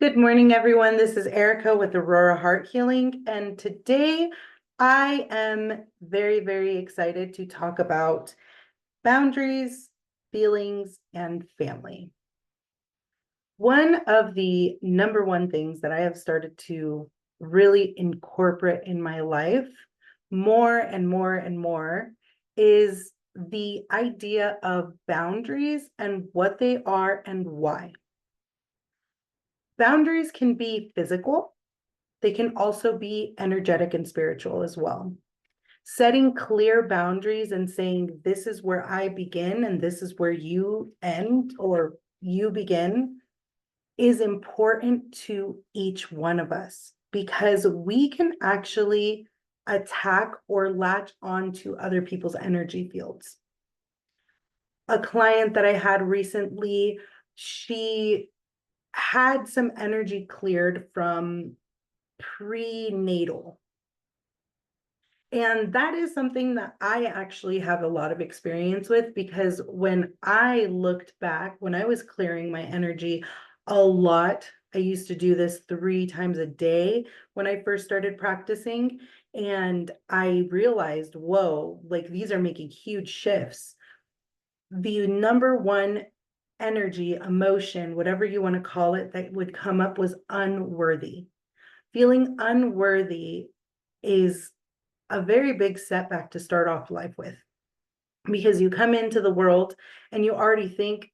Good morning, everyone. This is Erika with Aurora Heart Healing, and today I am very, very excited to talk about boundaries, feelings, and family. One of the number one things that I have started to really incorporate in my life more and more and more is the idea of boundaries and what they are and why. Boundaries can be physical. They can also be energetic and spiritual as well. Setting clear boundaries and saying, this is where I begin and this is where you end or you begin is important to each one of us because we can actually attack or latch on to other people's energy fields. A client that I had recently, she had some energy cleared from prenatal. And that is something that I actually have a lot of experience with because when I looked back, when I was clearing my energy a lot, I used to do this 3 times a day when I first started practicing. And I realized, whoa, like these are making huge shifts. The number one energy, emotion, whatever you want to call it, that would come up was unworthy. Feeling unworthy is a very big setback to start off life with because you come into the world and you already think,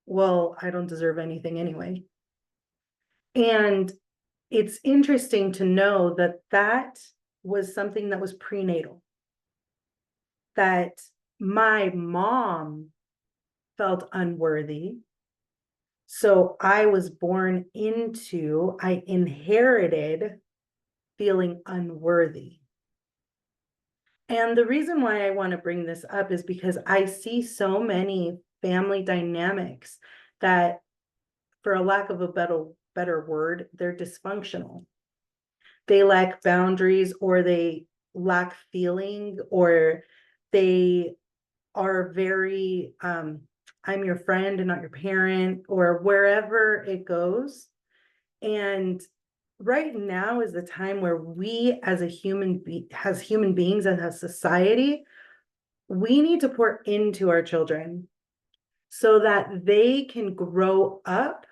well, I don't deserve anything anyway. And it's interesting to know that that was something that was prenatal, that my mom felt unworthy. So I was born into, I inherited feeling unworthy. And the reason why I want to bring this up is because I see so many family dynamics that, for a lack of a better word, they're dysfunctional. They lack boundaries, or they lack feeling, or they are very, I'm your friend and not your parent, or wherever it goes. And right now is the time where we as human beings, as a society, we need to pour into our children so that they can grow up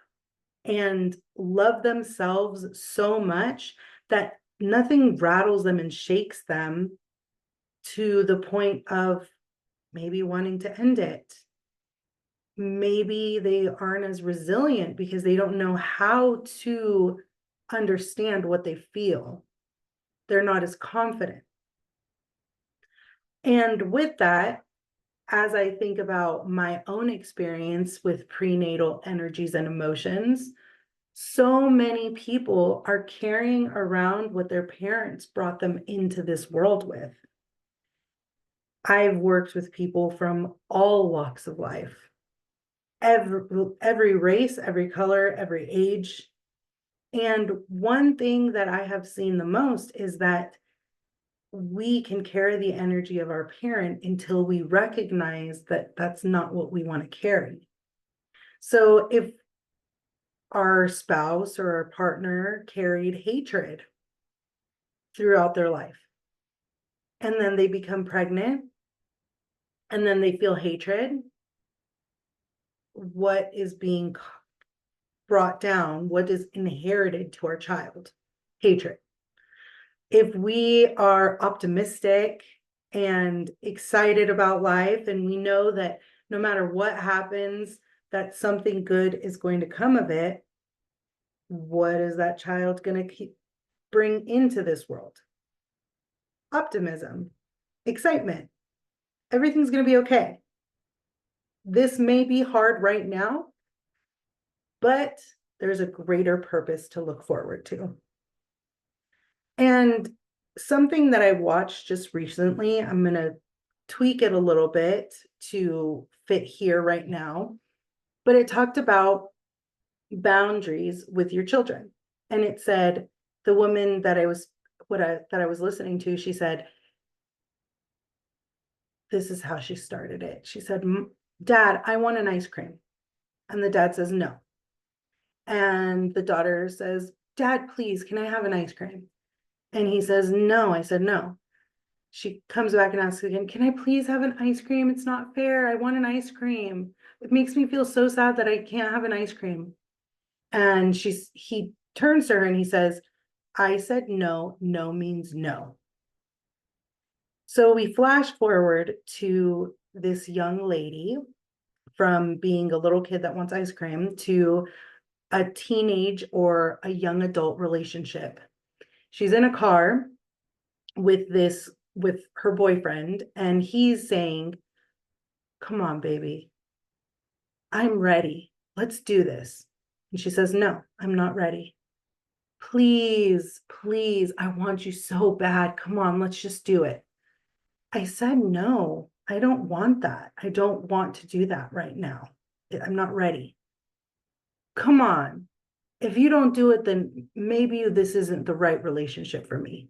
and love themselves so much that nothing rattles them and shakes them to the point of maybe wanting to end it. Maybe they aren't as resilient because they don't know how to understand what they feel. They're not as confident. And with that, as I think about my own experience with prenatal energies and emotions, so many people are carrying around what their parents brought them into this world with. I've worked with people from all walks of life, every race, every color, every age. And one thing that I have seen the most is that we can carry the energy of our parent until we recognize that that's not what we want to carry. So if our spouse or our partner carried hatred throughout their life, and then they become pregnant, and then they feel hatred, what is being brought down, what is inherited to our child? Hatred. If we are optimistic and excited about life, and we know that no matter what happens, that something good is going to come of it, what is that child going to bring into this world? Optimism, excitement. Everything's going to be okay. This may be hard right now, but there's a greater purpose to look forward to. And something that I watched just recently, I'm going to tweak it a little bit to fit here right now, but it talked about boundaries with your children. And it said, the woman that I was listening to, she said, this is how she started it. She said, Dad, I want an ice cream. And the dad says, no. And the daughter says, Dad, please, can I have an ice cream? And he says, no. I said, no. She comes back and asks again, can I please have an ice cream? It's not fair. I want an ice cream. It makes me feel so sad that I can't have an ice cream. And he turns to her and he says, I said no, no means no. So we flash forward to this young lady from being a little kid that wants ice cream to a teenage or a young adult relationship. She's in a car with her boyfriend, and he's saying, come on, baby, I'm ready. Let's do this. And she says, no, I'm not ready. Please, please, I want you so bad. Come on, let's just do it. I said, no, I don't want that. I don't want to do that right now. I'm not ready. Come on. If you don't do it, then maybe this isn't the right relationship for me.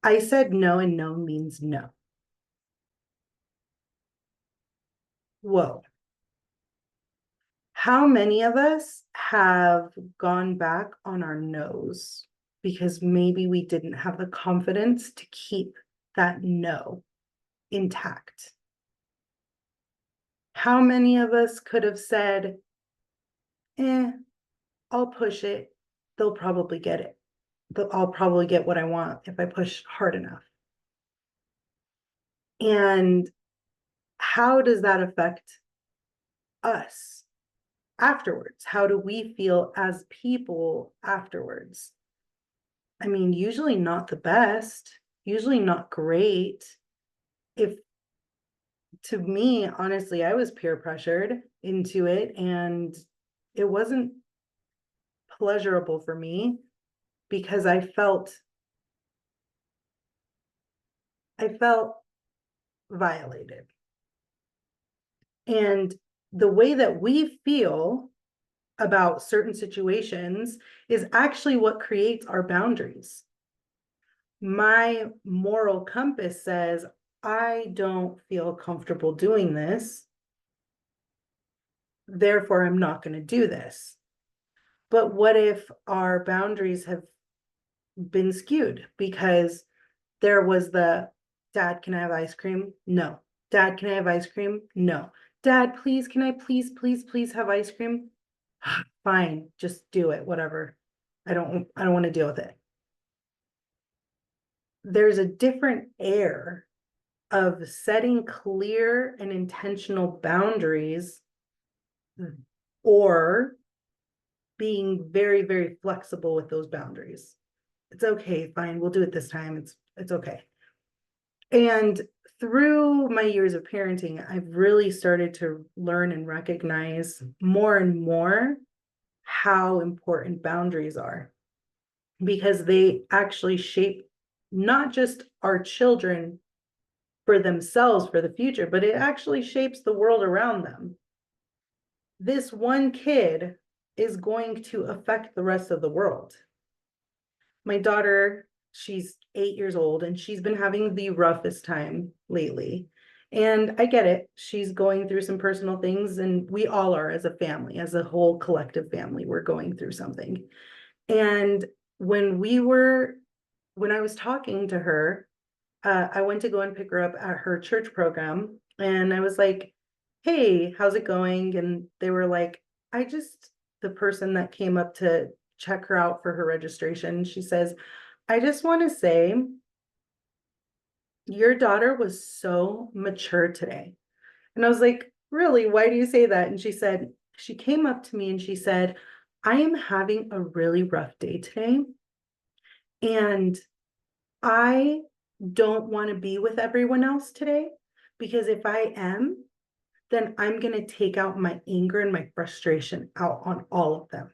I said no, and no means no. Whoa. How many of us have gone back on our nose because maybe we didn't have the confidence to keep that no intact? How many of us could have said, I'll push it. They'll probably get it. I'll probably get what I want if I push hard enough. And how does that affect us afterwards? How do we feel as people afterwards? I mean, usually not the best, usually not great. If to me, honestly, I was peer pressured into it, and it wasn't pleasurable for me because I felt violated. And the way that we feel about certain situations is actually what creates our boundaries. My moral compass says, I don't feel comfortable doing this, therefore I'm not going to do this. But what if our boundaries have been skewed because there was the, Dad, can I have ice cream? No. Dad, can I have ice cream? No. Dad, please, can I please have ice cream? Fine, just do it, whatever. I don't want to deal with it. There's a different air of setting clear and intentional boundaries or being very, very flexible with those boundaries. It's okay, fine, we'll do it this time. It's okay. And through my years of parenting, I've really started to learn and recognize more and more how important boundaries are, because they actually shape not just our children for themselves for the future, but it actually shapes the world around them. This one kid is going to affect the rest of the world. My daughter, she's 8 years old, and she's been having the roughest time lately. And I get it. She's going through some personal things, and we all are as a family, as a whole collective family, we're going through something. And when I was talking to her, I went to go and pick her up at her church program, and I was like, hey, how's it going? And they were like, the person that came up to check her out for her registration, she says, I just want to say your daughter was so mature today. And I was like, really? Why do you say that? And she said, she came up to me and she said, I am having a really rough day today. And I don't want to be with everyone else today, because if I am, then I'm going to take out my anger and my frustration out on all of them.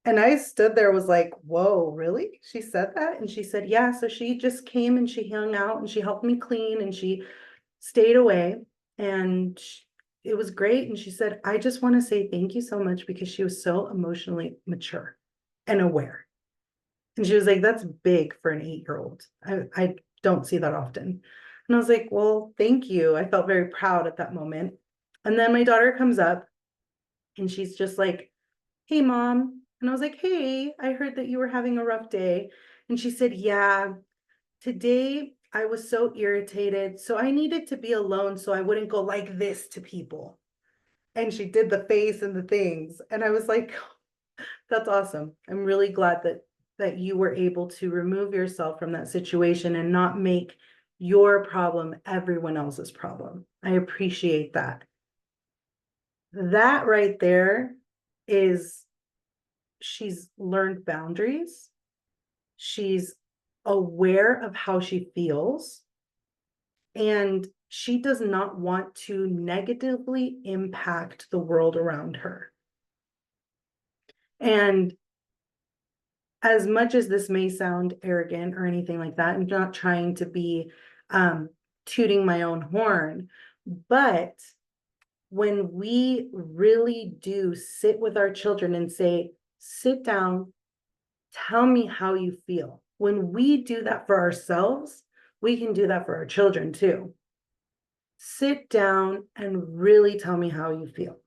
And I stood there, was like, whoa, really? She said that? And she said, yeah. So she just came and she hung out and she helped me clean and she stayed away, and it was great. And she said, I just want to say thank you so much, because she was so emotionally mature and aware. And she was like, that's big for an 8-year-old. I don't see that often. And I was like, well, thank you. I felt very proud at that moment. And then my daughter comes up And she's just like, hey, mom. And I was like, hey, I heard that you were having a rough day. And she said, yeah, today I was so irritated. So I needed to be alone so I wouldn't go like this to people. And she did the face and the things. And I was like, that's awesome. I'm really glad that you were able to remove yourself from that situation and not make your problem everyone else's problem. I appreciate that. That right there is she's learned boundaries. She's aware of how she feels. And she does not want to negatively impact the world around her. And as much as this may sound arrogant or anything like that, I'm not trying to be tooting my own horn, but when we really do sit with our children and say, sit down, tell me how you feel. When we do that for ourselves, we can do that for our children too. Sit down and really tell me how you feel.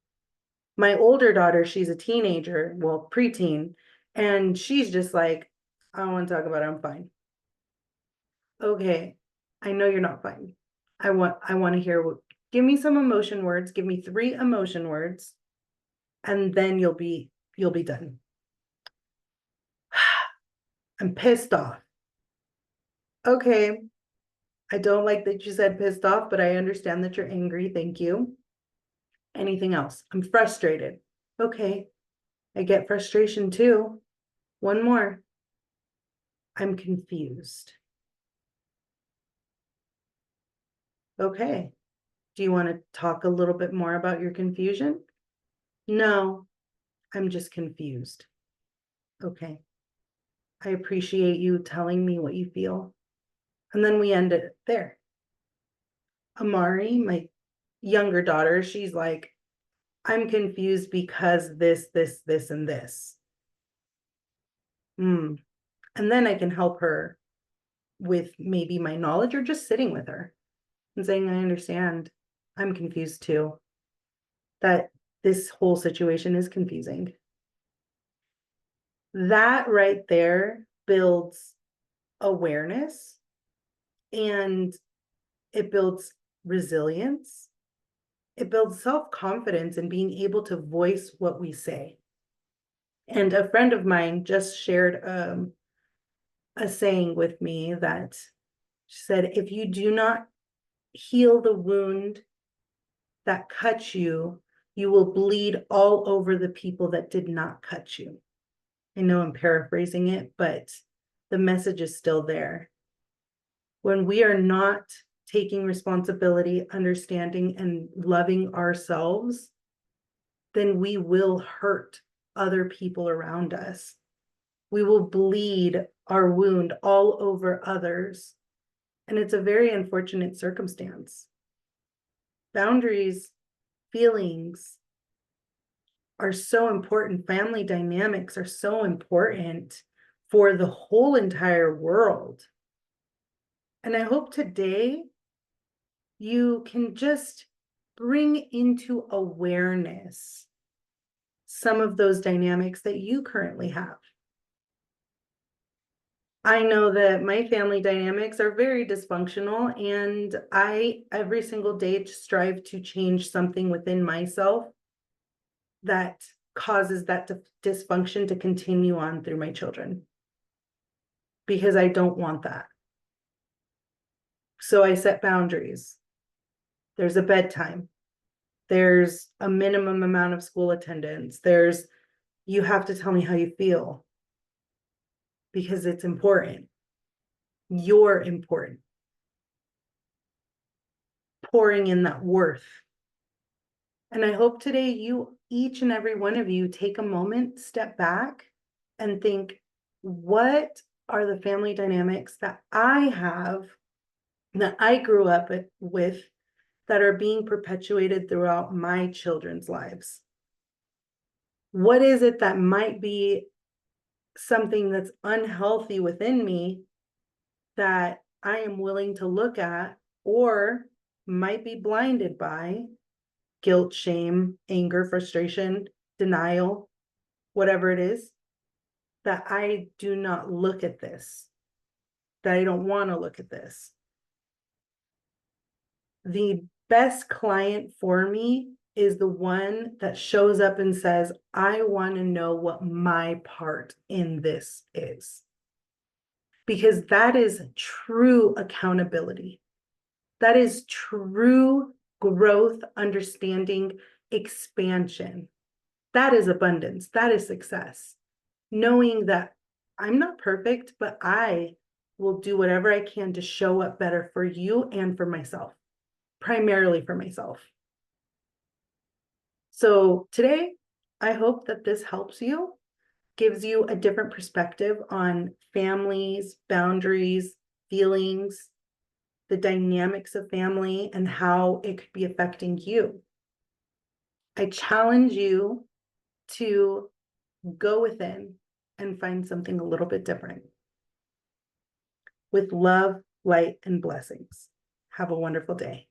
My older daughter, she's a teenager, well, preteen, and she's just like, I don't want to talk about it, I'm fine. Okay, I know you're not fine. I want to hear give me some emotion words, give me 3 emotion words, and then you'll be done. I'm pissed off. Okay, I don't like that you said pissed off, but I understand that you're angry. Thank you. Anything else? I'm frustrated. Okay, I get frustration too. One more. I'm confused. Okay. Do you want to talk a little bit more about your confusion? No, I'm just confused. Okay. I appreciate you telling me what you feel. And then we end it there. Amari, my younger daughter, she's like, I'm confused because this, and this. And then I can help her with maybe my knowledge or just sitting with her and saying, I understand. I'm confused too. That this whole situation is confusing. That right there builds awareness and it builds resilience. It builds self-confidence in being able to voice what we say. And a friend of mine just shared a saying with me that she said, if you do not heal the wound that cut you, you will bleed all over the people that did not cut you. I know I'm paraphrasing it, but the message is still there. When we are not taking responsibility, understanding, and loving ourselves, then we will hurt other people around us. We will bleed our wound all over others. And it's a very unfortunate circumstance. Boundaries, feelings are so important. Family dynamics are so important for the whole entire world. And I hope today you can just bring into awareness some of those dynamics that you currently have. I know that my family dynamics are very dysfunctional, and I every single day strive to change something within myself that causes that dysfunction to continue on through my children, because I don't want that. So I set boundaries. There's a bedtime. There's a minimum amount of school attendance. You have to tell me how you feel because it's important. You're important. Pouring in that worth. And I hope today each and every one of you, take a moment, step back, and think, what are the family dynamics that I have, that I grew up with, that are being perpetuated throughout my children's lives? What is it that might be something that's unhealthy within me that I am willing to look at, or might be blinded by guilt, shame, anger, frustration, denial, whatever it is, that I do not look at this, that I don't want to look at this. The best client for me is the one that shows up and says, I want to know what my part in this is. Because that is true accountability. That is true growth, understanding, expansion. That is abundance. That is success. Knowing that I'm not perfect, but I will do whatever I can to show up better for you and for myself, primarily for myself. So today, I hope that this helps you, gives you a different perspective on families, boundaries, feelings, the dynamics of family, and how it could be affecting you. I challenge you to go within and find something a little bit different. With love, light, and blessings. Have a wonderful day.